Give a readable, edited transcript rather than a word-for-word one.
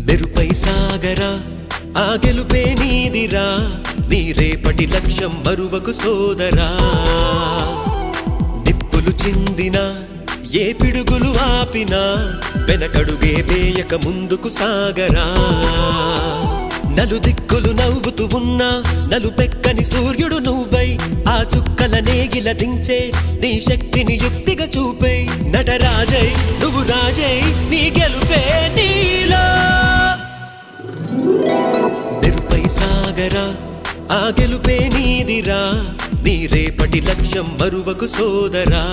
మెరుపై సాగరా ఆ గెలుపే నీదిరా నీ రేపటి లక్ష్యం మరువకు సోదరా నిప్పులు చిందినా ఏ పిడుగులు ఆపినా వెనకడుగే వేయక ముందుకు సాగరా నలుదిక్కులు నవ్వుతూ ఉన్నా నలుపెక్కని సూర్యుడు నువ్వై ఆ చుక్కల నేగిల దించే నీ శక్తిని యుక్తిగా చూపై నటరాజై నువ్వు రాజై నీ గెలుపే నీలో మెరుపై సాగరా ఆ గెలుపే నీదిరా నీ రేపటి లక్ష్యం మరువకు సోదరా